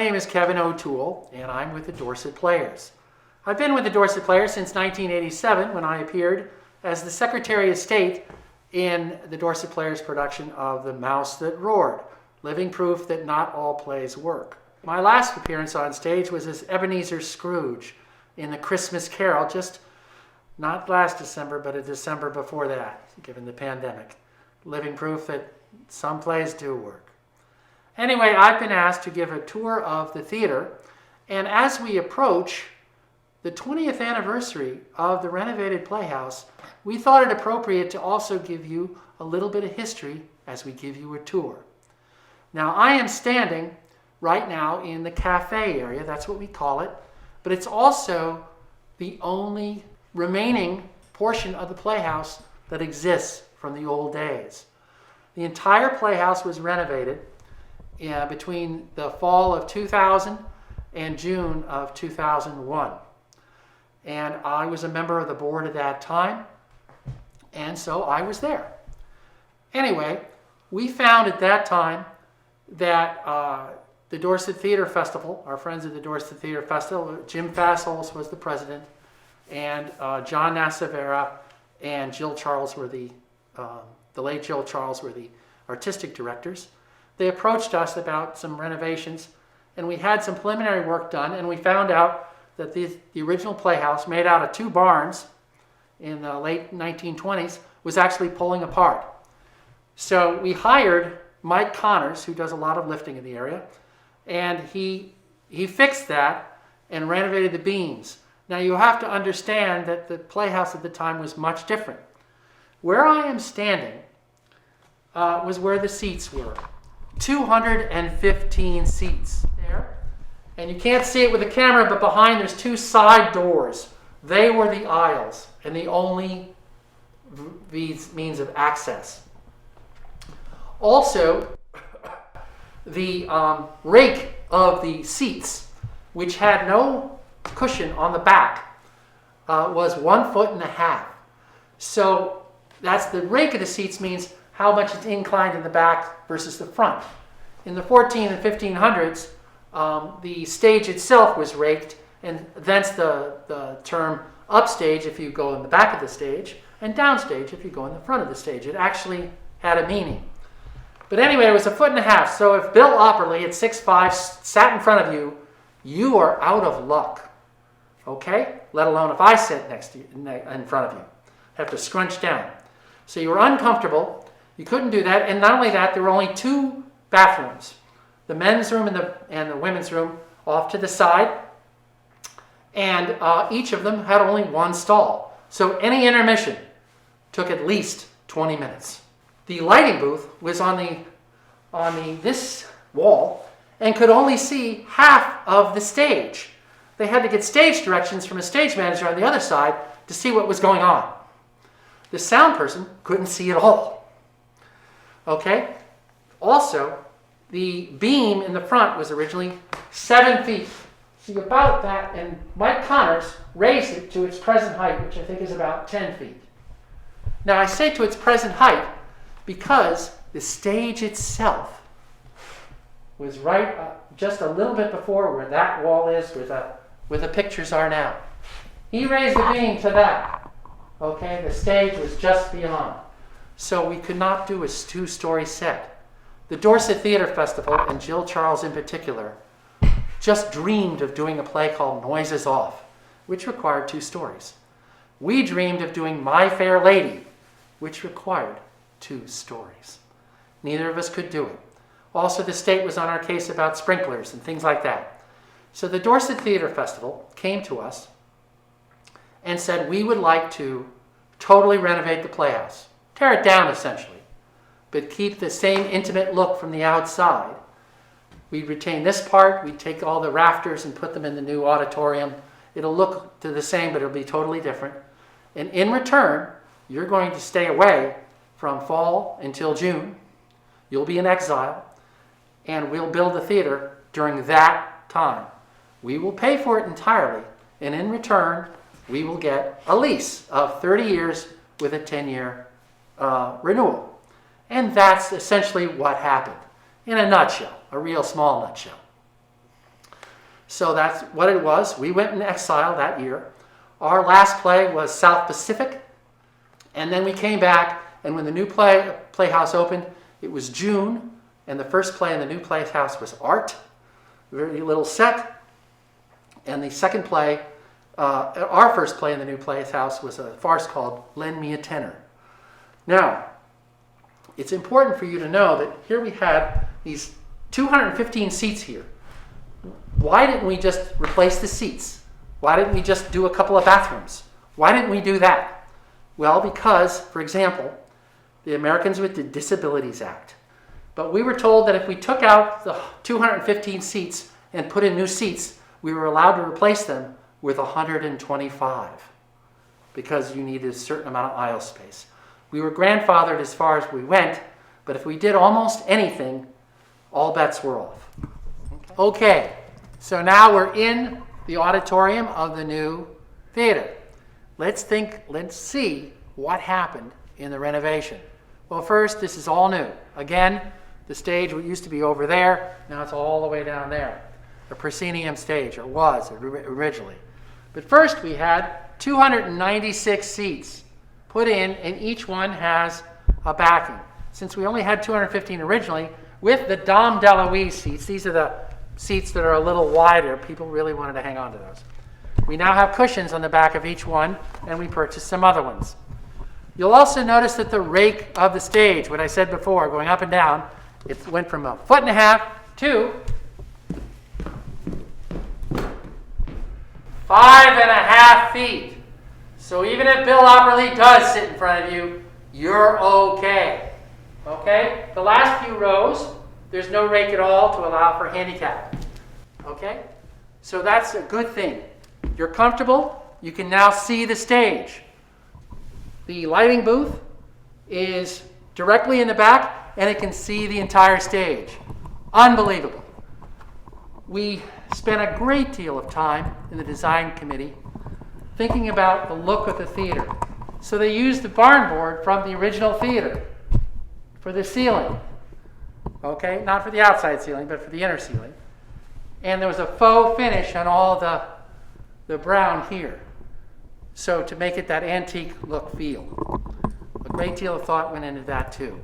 name is Kevin O'Toole, and I'm with the Dorset Players. I've been with the Dorset Players since 1987 when I appeared as the Secretary of State in the Dorset Players production of The Mouse That Roared, living proof that not all plays work. My last appearance on stage was as Ebenezer Scrooge in The Christmas Carol, just not last December, but a December before that, given the pandemic. Living proof that some plays do work. Anyway, I've been asked to give a tour of the theater, and as we approach the 20th anniversary of the renovated Playhouse, we thought it appropriate to also give you a little bit of history as we give you a tour. Now, I am standing right now in the cafe area, that's what we call it, but it's also the only remaining portion of the Playhouse that exists from the old days. The entire Playhouse was renovated between the fall of 2000 and June of 2001. And I was a member of the board at that time, and so I was there. Anyway, we found at that time that the Dorset Theater Festival, our friends at the Dorset Theater Festival, Jim Fassholz was the president, and John Nassavera and Jill Charles were the late Jill Charles were the artistic directors. They approached us about some renovations, and we had some preliminary work done, and we found out that the original Playhouse, made out of two barns in the late 1920s, was actually pulling apart. So we hired Mike Connors, who does a lot of lifting in the area, and he fixed that and renovated the beams. Now you have to understand that the Playhouse at the time was much different. Where I am standing was where the seats were. 215 seats there. And you can't see it with the camera, but behind there's two side doors. They were the aisles and the only means of access. Also, the rake of the seats, which had no cushion on the back, was 1.5 feet. So that's the rake of the seats means how much it's inclined in the back versus the front. In the 14 and 1500s, the stage itself was raked, and thence the term upstage if you go in the back of the stage, and downstage if you go in the front of the stage. It actually had a meaning. But anyway, it was 1.5 feet, so if Bill Opperly at 6'5" sat in front of you, you are out of luck, okay? Let alone if I sat next to you, in front of you. Have to scrunch down. So you were uncomfortable. You couldn't do that, and not only that, there were only two bathrooms. The men's room and the women's room off to the side, and each of them had only one stall. So any intermission took at least 20 minutes. The lighting booth was on this wall and could only see half of the stage. They had to get stage directions from a stage manager on the other side to see what was going on. The sound person couldn't see at all. Okay? Also, the beam in the front was originally 7 feet. See, about that, and Mike Connors raised it to its present height, which I think is about 10 feet. Now, I say to its present height because the stage itself was right just a little bit before where that wall is, where the pictures are now. He raised the beam to that. Okay, the stage was just beyond. So we could not do a two-story set. The Dorset Theater Festival, and Jill Charles in particular, just dreamed of doing a play called Noises Off, which required 2 stories. We dreamed of doing My Fair Lady, which required 2 stories. Neither of us could do it. Also, the state was on our case about sprinklers and things like that. So the Dorset Theater Festival came to us and said we would like to totally renovate the Playhouse. Tear it down, essentially, but keep the same intimate look from the outside. We'd retain this part, we'd take all the rafters and put them in the new auditorium. It'll look to the same, but it'll be totally different. And in return, you're going to stay away from fall until June. You'll be in exile, and we'll build the theater during that time. We will pay for it entirely, and in return, we will get a lease of 30 years with a 10-year renewal. And that's essentially what happened, in a nutshell, a real small nutshell. So that's what it was. We went in exile that year. Our last play was South Pacific. And then we came back, and when the new Playhouse opened, it was June, and the first play in the new Playhouse was Art, very little set. And the second play, our first play in the new Playhouse, was a farce called Lend Me a Tenor. Now, it's important for you to know that here we had these 215 seats here. Why didn't we just replace the seats? Why didn't we just do a couple of bathrooms? Why didn't we do that? Well, because, for example, the Americans with Disabilities Act. But we were told that if we took out the 215 seats and put in new seats, we were allowed to replace them with 125 because you needed a certain amount of aisle space. We were grandfathered as far as we went, but if we did almost anything, all bets were off. Okay, so now we're in the auditorium of the new theater. Let's see what happened in the renovation. Well, first, this is all new. Again, the stage used to be over there, now it's all the way down there. The proscenium stage, or was originally. But first we had 296 seats put in, and each one has a backing. Since we only had 215 originally, with the Dame DeLuise seats, these are the seats that are a little wider, people really wanted to hang on to those. We now have cushions on the back of each one, and we purchased some other ones. You'll also notice that the rake of the stage, what I said before, going up and down, it went from 1.5 feet to 5.5 feet. So even if Bill Opperly does sit in front of you, you're okay. Okay? The last few rows, there's no rake at all to allow for handicap. Okay? So that's a good thing. You're comfortable. You can now see the stage. The lighting booth is directly in the back, and it can see the entire stage. Unbelievable. We spent a great deal of time in the design committee thinking about the look of the theater. So they used the barn board from the original theater for the ceiling. Okay, not for the outside ceiling, but for the inner ceiling. And there was a faux finish on all the brown here. So to make it that antique look feel. A great deal of thought went into that too.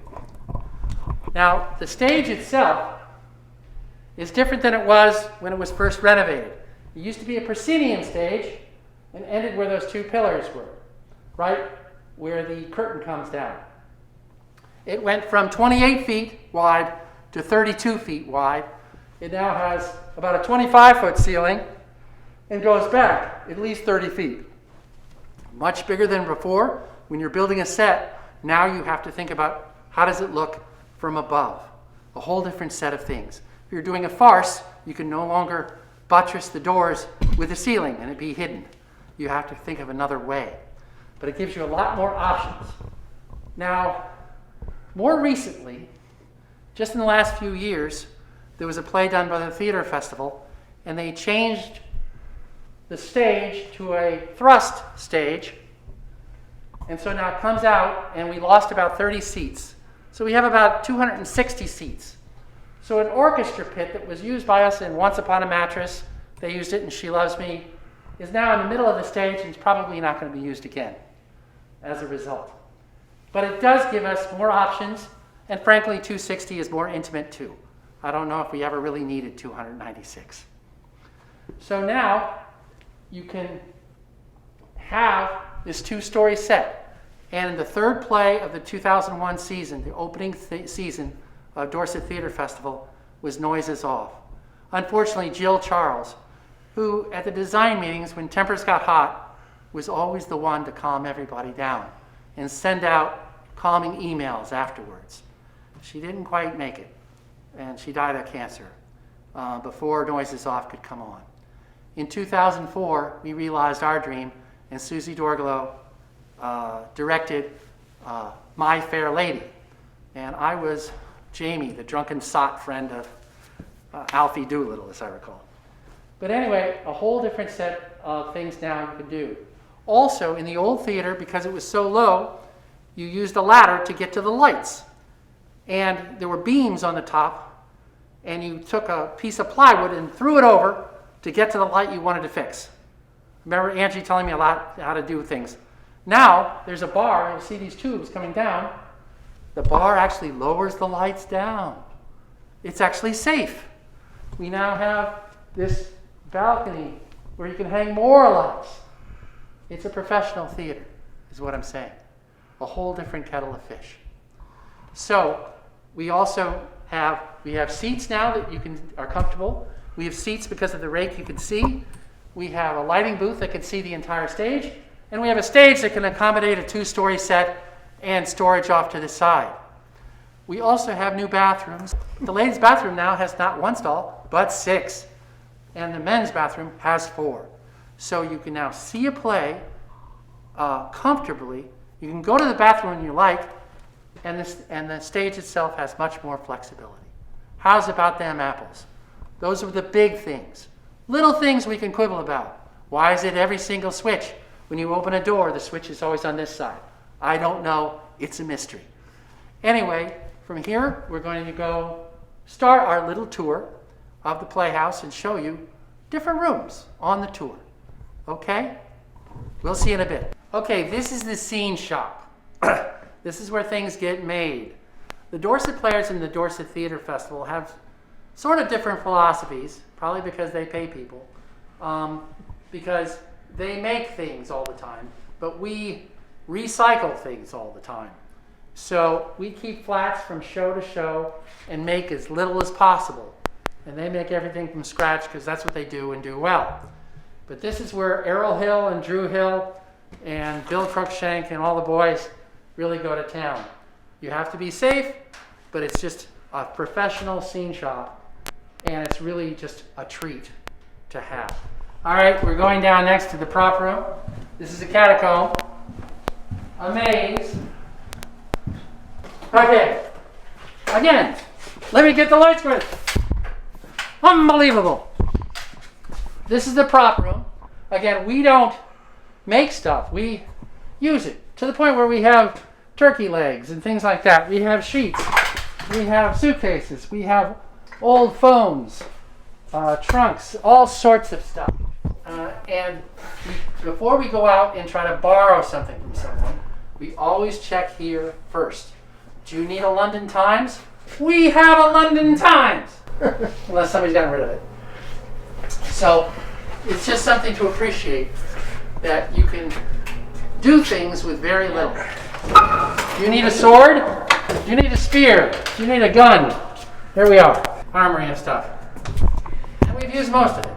Now, the stage itself is different than it was when it was first renovated. It used to be a proscenium stage and ended where those two pillars were, right where the curtain comes down. It went from 28 feet wide to 32 feet wide. It now has about a 25-foot ceiling and goes back at least 30 feet. Much bigger than before. When you're building a set, now you have to think about how does it look from above. A whole different set of things. If you're doing a farce, you can no longer buttress the doors with the ceiling and it be hidden. You have to think of another way. But it gives you a lot more options. Now, more recently, just in the last few years, there was a play done by the Theater Festival, and they changed the stage to a thrust stage. And so now it comes out, and we lost about 30 seats. So we have about 260 seats. So an orchestra pit that was used by us in Once Upon a Mattress, they used it in She Loves Me, is now in the middle of the stage and it's probably not going to be used again as a result. But it does give us more options, and frankly, 260 is more intimate too. I don't know if we ever really needed 296. So now you can have this two-story set. And in the third play of the 2001 season, the opening season of Dorset Theater Festival, was Noises Off. Unfortunately, Jill Charles, who at the design meetings when tempers got hot, was always the one to calm everybody down and send out calming emails afterwards. She didn't quite make it, and she died of cancer before Noises Off could come on. In 2004, we realized our dream, and Susie Dorglow directed My Fair Lady. And I was Jamie, the drunken sot friend of Alfie Doolittle, as I recall. But anyway, a whole different set of things now you can do. Also, in the old theater, because it was so low, you used a ladder to get to the lights. And there were beams on the top, and you took a piece of plywood and threw it over to get to the light you wanted to fix. Remember Angie telling me a lot how to do things. Now, there's a bar, you see these tubes coming down. The bar actually lowers the lights down. It's actually safe. We now have this balcony where you can hang more lights. It's a professional theater, is what I'm saying. A whole different kettle of fish. So, we also have seats now that are comfortable. We have seats because of the rake you can see. We have a lighting booth that can see the entire stage. And we have a stage that can accommodate a 2-story set and storage off to the side. We also have new bathrooms. The ladies' bathroom now has not 1 stall, but 6. And the men's bathroom has 4. So you can now see a play comfortably. You can go to the bathroom when you like, and the stage itself has much more flexibility. How's about them apples? Those are the big things. Little things we can quibble about. Why is it every single switch? When you open a door, the switch is always on this side. I don't know. It's a mystery. Anyway, from here, we're going to go start our little tour of the Playhouse and show you different rooms on the tour. Okay? We'll see in a bit. Okay, this is the scene shop. This is where things get made. The Dorset Players and the Dorset Theatre Festival have sort of different philosophies, probably because they pay people, because they make things all the time, but we recycle things all the time. So we keep flats from show to show and make as little as possible. And they make everything from scratch because that's what they do and do well. But this is where Errol Hill and Drew Hill and Bill Cruikshank and all the boys really go to town. You have to be safe, but it's just a professional scene shop, and it's really just a treat to have. All right, we're going down next to the prop room. This is a catacomb, a maze. Okay, again, let me get the lights going. Unbelievable. This is the prop room. Again, we don't make stuff. We use it to the point where we have turkey legs and things like that. We have sheets. We have suitcases. We have old phones, trunks, all sorts of stuff. Before we go out and try to borrow something from someone, we always check here first. Do you need a London Times? We have a London Times! Unless somebody's gotten rid of it. So it's just something to appreciate, that you can do things with very little. Do you need a sword? Do you need a spear? Do you need a gun? Here we are. Armory and stuff. And we've used most of it.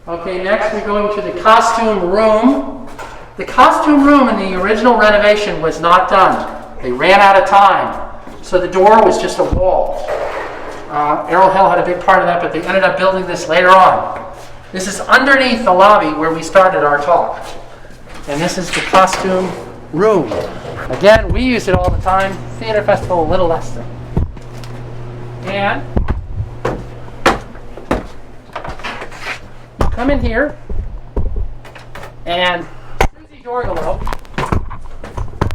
Okay, next we're going to the costume room. The costume room in the original renovation was not done. They ran out of time. So the door was just a wall. Errol Hill had a big part of that, but they ended up building this later on. This is underneath the lobby where we started our talk. And this is the costume room. Again, we use it all the time. Theater Festival, a little less so. And you come in here, and Susie Dorgalo,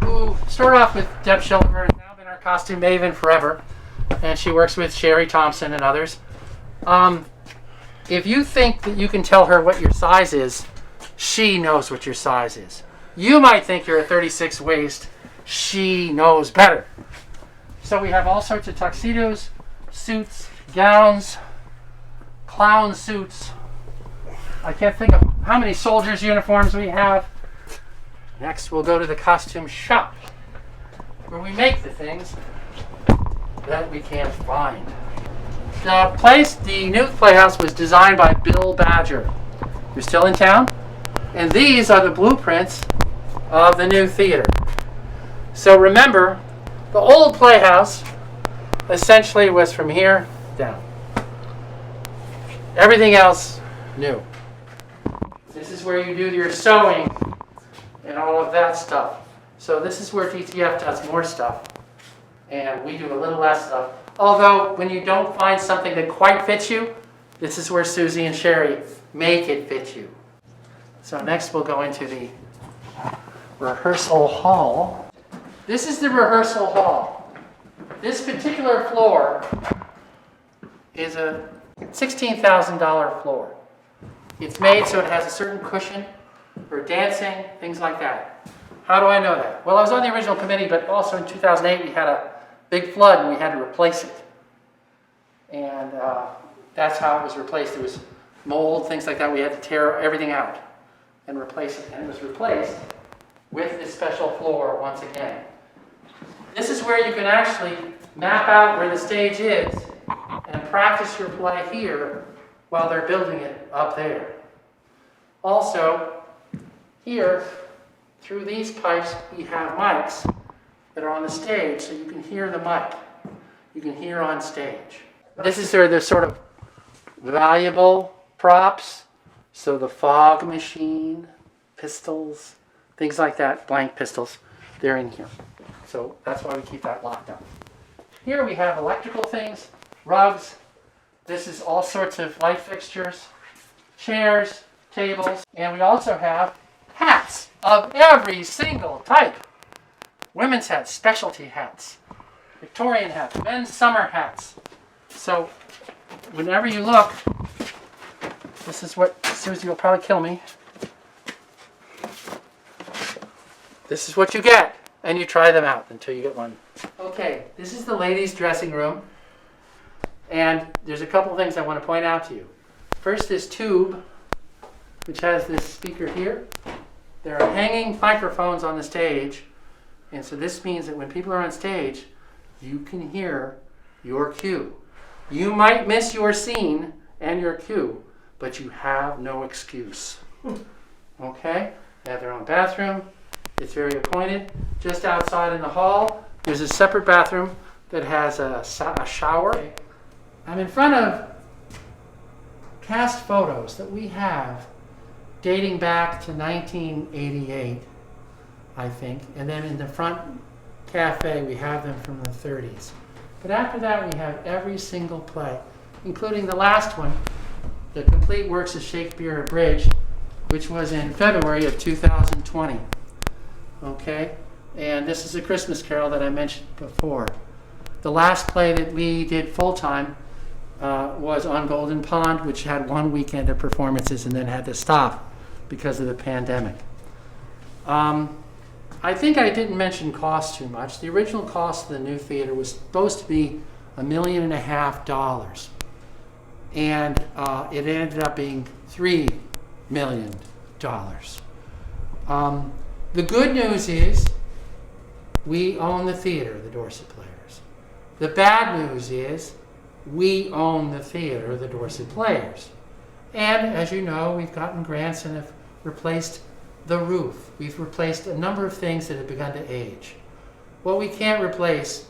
who started off with Deb Schillinger, has now been our costume maven forever, and she works with Sherry Thompson and others. If you think that you can tell her what your size is, she knows what your size is. You might think you're a 36 waist. She knows better. So we have all sorts of tuxedos, suits, gowns, clown suits. I can't think of how many soldiers' uniforms we have. Next, we'll go to the costume shop, where we make the things that we can't find. The new Playhouse was designed by Bill Badger, who's still in town. And these are the blueprints of the new theater. So remember, the old Playhouse essentially was from here down. Everything else, new. This is where you do your sewing and all of that stuff. So this is where DTF does more stuff. And we do a little less stuff. Although, when you don't find something that quite fits you, this is where Susie and Sherry make it fit you. So next we'll go into the rehearsal hall. This is the rehearsal hall. This particular floor is a $16,000 floor. It's made so it has a certain cushion for dancing, things like that. How do I know that? Well, I was on the original committee, but also in 2008 we had a big flood and we had to replace it. And that's how it was replaced. It was mold, things like that. We had to tear everything out and replace it. And it was replaced with this special floor once again. This is where you can actually map out where the stage is and practice your play here while they're building it up there. Also, here, through these pipes, we have mics that are on the stage, so you can hear the mic. You can hear on stage. This is where the sort of valuable props. So the fog machine, pistols, things like that, blank pistols, they're in here. So that's why we keep that locked up. Here we have electrical things, rugs. This is all sorts of light fixtures, chairs, tables, and we also have hats of every single type. Women's hats, specialty hats, Victorian hats, men's summer hats. So whenever you look, this is what, Susie will probably kill me. This is what you get, and you try them out until you get one. Okay, this is the ladies' dressing room, and there's a couple things I want to point out to you. First, this tube, which has this speaker here. There are hanging microphones on the stage, and so this means that when people are on stage, you can hear your cue. You might miss your scene and your cue, but you have no excuse. Okay? They have their own bathroom. It's very appointed. Just outside in the hall, there's a separate bathroom that has a shower. I'm in front of cast photos that we have dating back to 1988, I think. And then in the front cafe, we have them from the 30s. But after that, we have every single play, including the last one, The Complete Works of Shakespeare Abridged, which was in February of 2020. Okay? And this is A Christmas Carol that I mentioned before. The last play that we did full-time was on Golden Pond, which had one weekend of performances and then had to stop because of the pandemic. I think I didn't mention cost too much. The original cost of the new theater was supposed to be $1.5 million. And it ended up being $3 million. The good news is we own the theater, the Dorset Players. The bad news is we own the theater, the Dorset Players. And as you know, we've gotten grants and have replaced the roof. We've replaced a number of things that have begun to age. What we can't replace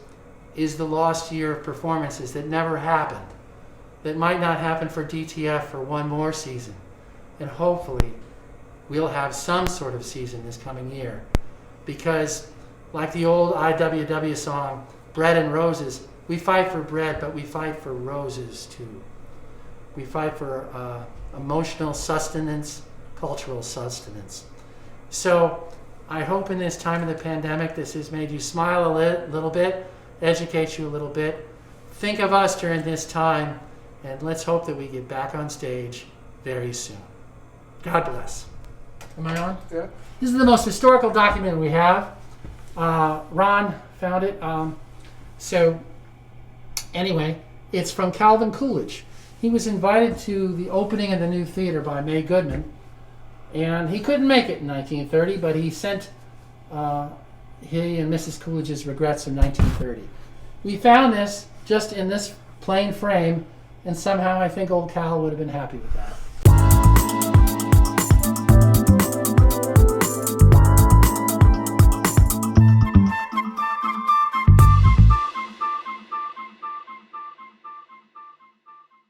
is the lost year of performances that never happened, that might not happen for DTF for one more season. And hopefully we'll have some sort of season this coming year. Because like the old IWW song, Bread and Roses, we fight for bread, but we fight for roses too. We fight for emotional sustenance, cultural sustenance. So I hope in this time of the pandemic, this has made you smile a little bit, educate you a little bit. Think of us during this time, and let's hope that we get back on stage very soon. God bless. Am I on? Yeah. This is the most historical document we have. Ron found it. So anyway, it's from Calvin Coolidge. He was invited to the opening of the new theater by May Goodman, and he couldn't make it in 1930, but he sent he and Mrs. Coolidge's regrets in 1930. We found this just in this plain frame, and somehow I think old Cal would have been happy with that.